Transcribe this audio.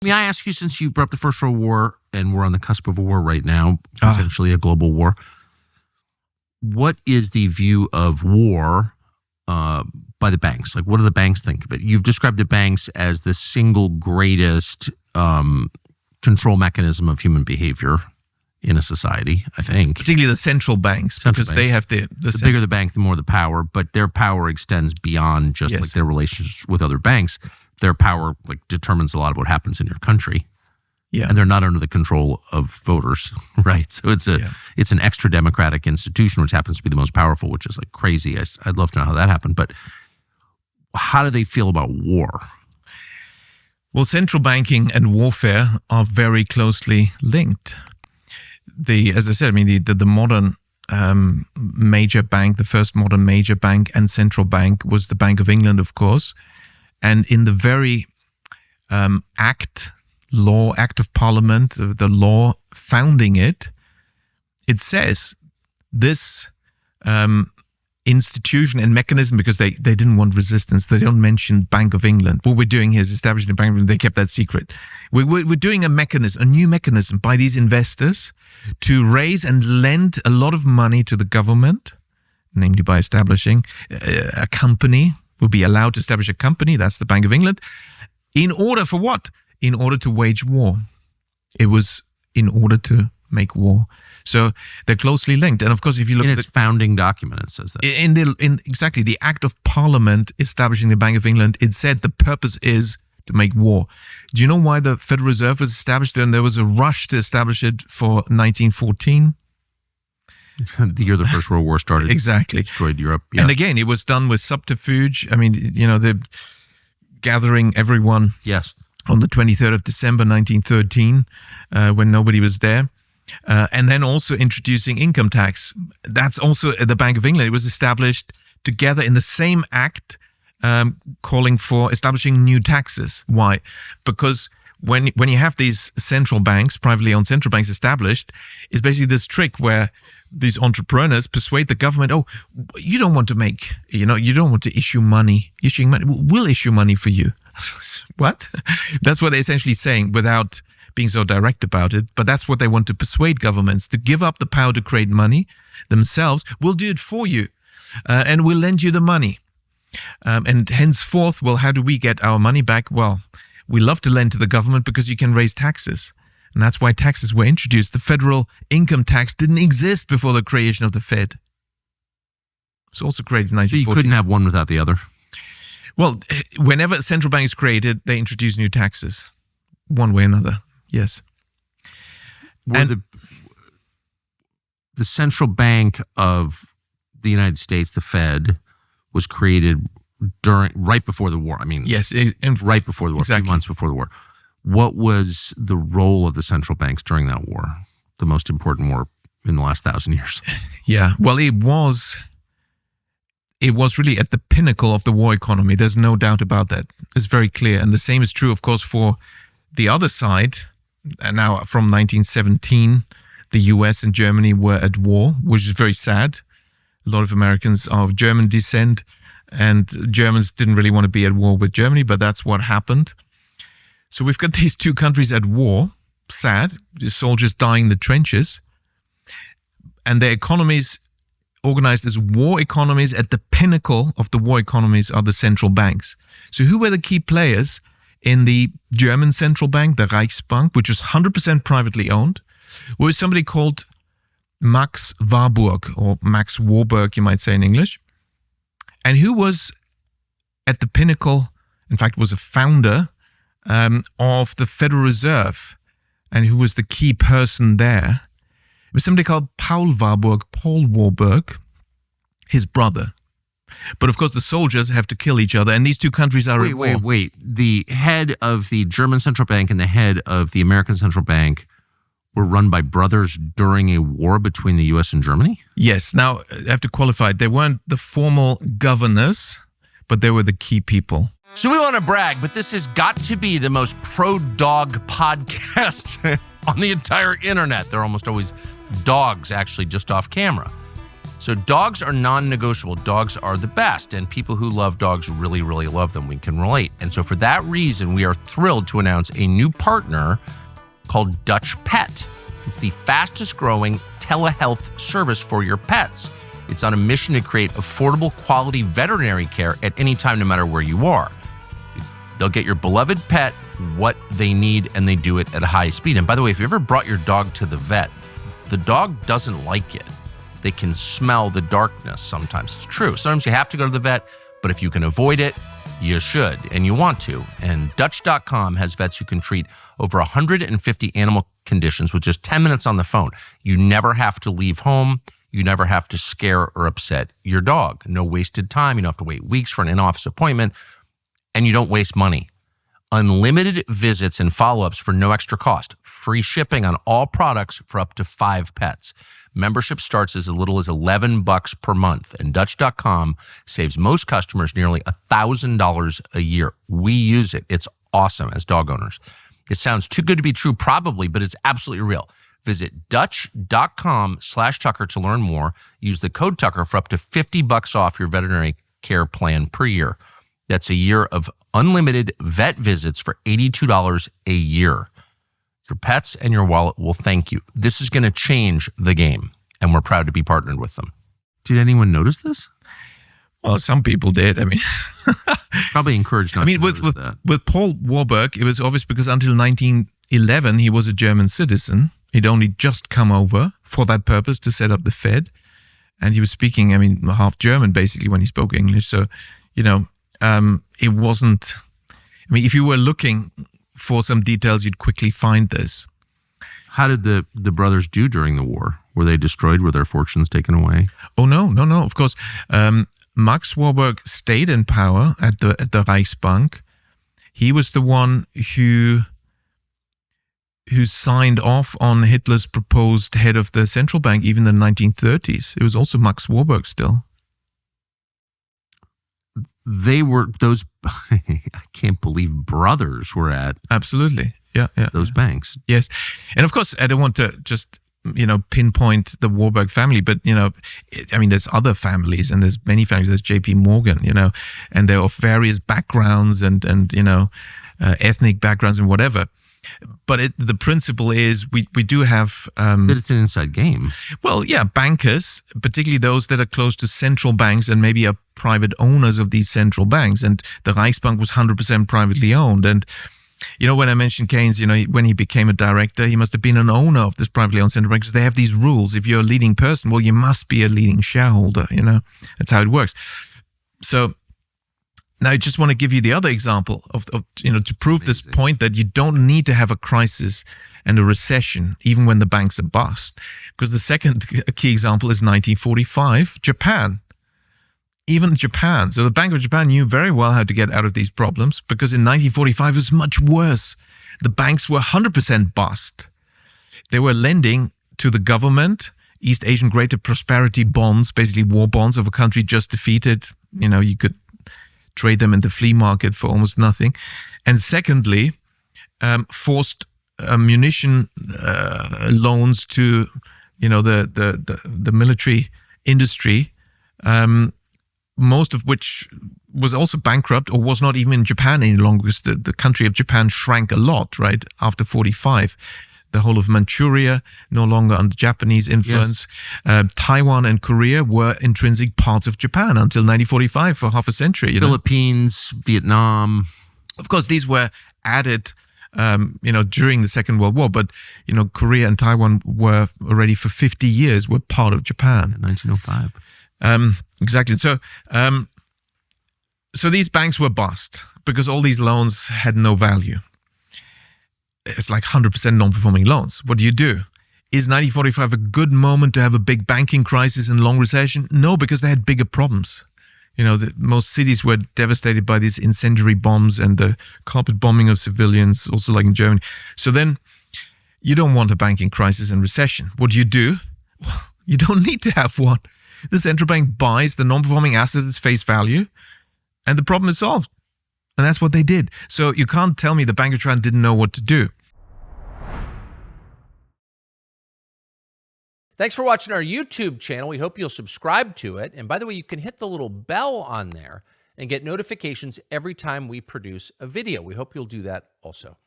May I ask you, since you brought up the First World War, and we're on the cusp of a war right now, potentially a global war, what is the view of war by the banks? Like, what do the banks think of it? You've described the banks as the single greatest control mechanism of human behavior in a society, I think. Particularly the central banks, because they have the bigger the bank, the more the power, but their power extends beyond just like their relations with other banks. Their power like determines a lot of what happens in your country. Yeah. And they're not under the control of voters, right? So it's an extra democratic institution, which happens to be the most powerful, which is like crazy. I'd love to know how that happened. But how do they feel about war? Well, central banking and warfare are very closely linked. As I said, I mean, the modern major bank, the first modern major bank and central bank was the Bank of England, of course. And in the very act of parliament, the law founding it, it says this institution and mechanism, because they didn't want resistance. They don't mention Bank of England. What we're doing here is establishing the Bank of England. They kept that secret. We're doing a new mechanism by these investors to raise and lend a lot of money to the government, namely by establishing a company. Will be allowed to establish a company, that's the Bank of England, in order for what? In order to wage war. It was in order to make war. So they're closely linked. And of course, if you look at its founding document, it says that. In exactly the Act of Parliament establishing the Bank of England, it said the purpose is to make war. Do you know why the Federal Reserve was established? And there was a rush to establish it for 1914. The year the First World War started. Exactly. Destroyed Europe. Yeah. And again, it was done with subterfuge. I mean, they're gathering everyone on the 23rd of December, 1913, when nobody was there. And then also introducing income tax. That's also at the Bank of England. It was established together in the same act, calling for establishing new taxes. Why? Because when you have these central banks, privately owned central banks established, it's basically this trick where these entrepreneurs persuade the government, you don't want to issue money. Issuing money, we'll issue money for you. What? That's what they're essentially saying without being so direct about it. But that's what they want to persuade governments to give up the power to create money themselves. We'll do it for you, and we'll lend you the money. And henceforth, well, how do we get our money back? Well, we love to lend to the government because you can raise taxes. And that's why taxes were introduced. The federal income tax didn't exist before the creation of the Fed. It was also created in 1914. So you couldn't have one without the other? Well, whenever a central bank is created, they introduce new taxes, one way or another. Yes. And the central bank of the United States, the Fed, was created right before the war. I mean, yes, right before the war, exactly. A few months before the war. What was the role of the central banks during that war, the most important war in the last 1,000 years? Yeah, well, it was really at the pinnacle of the war economy. There's no doubt about that. It's very clear. And the same is true, of course, for the other side. And now from 1917, the US and Germany were at war, which is very sad. A lot of Americans are of German descent, and Germans didn't really want to be at war with Germany, but that's what happened. So we've got these two countries at war, sad, the soldiers dying in the trenches, and their economies organized as war economies. At the pinnacle of the war economies are the central banks. So who were the key players in the German central bank, the Reichsbank, which was 100% privately owned? Well, was somebody called Max Warburg, or Max Warburg, you might say in English, and who was at the pinnacle, in fact, was a founder of the Federal Reserve, and who was the key person there. It was somebody called Paul Warburg, his brother. But of course, the soldiers have to kill each other, and these two countries are at war. Wait. The head of the German central bank and the head of the American central bank were run by brothers during a war between the U.S. and Germany? Yes. Now, I have to qualify. They weren't the formal governors, but they were the key people. So we want to brag, but this has got to be the most pro-dog podcast on the entire internet. They're almost always dogs, actually, just off camera. So dogs are non-negotiable. Dogs are the best, and people who love dogs really, really love them. We can relate. And so for that reason, we are thrilled to announce a new partner called Dutch Pet. It's the fastest growing telehealth service for your pets. It's on a mission to create affordable, quality veterinary care at any time, no matter where you are. They'll get your beloved pet what they need, and they do it at a high speed. And by the way, if you ever brought your dog to the vet, the dog doesn't like it. They can smell the darkness sometimes. It's true. Sometimes you have to go to the vet, but if you can avoid it, you should, and you want to. And Dutch.com has vets who can treat over 150 animal conditions with just 10 minutes on the phone. You never have to leave home. You never have to scare or upset your dog. No wasted time. You don't have to wait weeks for an in-office appointment, and you don't waste money. Unlimited visits and follow-ups for no extra cost. Free shipping on all products for up to 5 pets. Membership starts as little as $11 per month, and Dutch.com saves most customers nearly $1,000 a year. We use it. It's awesome as dog owners. It sounds too good to be true, probably, but it's absolutely real. Visit Dutch.com/Tucker to learn more. Use the code Tucker for up to $50 off your veterinary care plan per year. That's a year of unlimited vet visits for $82 a year. Your pets and your wallet will thank you. This is going to change the game, and we're proud to be partnered with them. Did anyone notice this? Well, some people did. I mean, probably encouraged not to notice that. With Paul Warburg, it was obvious because until 1911, he was a German citizen. He'd only just come over for that purpose to set up the Fed. And he was speaking, half German, basically, when he spoke English. So, it wasn't, if you were looking for some details, you'd quickly find this. How did the brothers do during the war? Were they destroyed? Were their fortunes taken away? Oh, no. Of course, Max Warburg stayed in power at the Reichsbank. He was the one who signed off on Hitler's proposed head of the central bank, even in the 1930s. It was also Max Warburg still. They were those, I can't believe brothers were at. Absolutely. Yeah. Those banks. Yes. And of course, I don't want to just, pinpoint the Warburg family, but, there's other families and there's many families. There's JP Morgan, and they're of various backgrounds and ethnic backgrounds and whatever. But the principle is we do have... that it's an inside game. Well, yeah, bankers, particularly those that are close to central banks and maybe are private owners of these central banks. And the Reichsbank was 100% privately owned. And, when I mentioned Keynes, when he became a director, he must have been an owner of this privately owned central bank because they have these rules. If you're a leading person, well, you must be a leading shareholder, That's how it works. So... Now, I just want to give you the other example of to prove this point that you don't need to have a crisis and a recession, even when the banks are bust. Because the second key example is 1945, Japan. Even Japan. So the Bank of Japan knew very well how to get out of these problems because in 1945 it was much worse. The banks were 100% bust. They were lending to the government, East Asian Greater Prosperity bonds, basically war bonds of a country just defeated. You could trade them in the flea market for almost nothing. And secondly, forced munition loans to, the military industry, most of which was also bankrupt or was not even in Japan any longer because the country of Japan shrank a lot, right, after 45. The whole of Manchuria, no longer under Japanese influence. Yes. Taiwan and Korea were intrinsic parts of Japan until 1945 for half a century. Philippines, Vietnam. Of course, these were added, during the Second World War. But, Korea and Taiwan were already for 50 years were part of Japan. 1905. Exactly. So these banks were bust because all these loans had no value. It's like 100% non-performing loans. What do you do? Is 1945 a good moment to have a big banking crisis and long recession? No, because they had bigger problems. Most cities were devastated by these incendiary bombs and the carpet bombing of civilians, also like in Germany. So then you don't want a banking crisis and recession. What do? Well, you don't need to have one. The central bank buys the non-performing assets at face value and the problem is solved. And that's what they did. So you can't tell me the Bank of Japan didn't know what to do. Thanks for watching our YouTube channel. We hope you'll subscribe to it. And by the way, you can hit the little bell on there and get notifications every time we produce a video. We hope you'll do that also.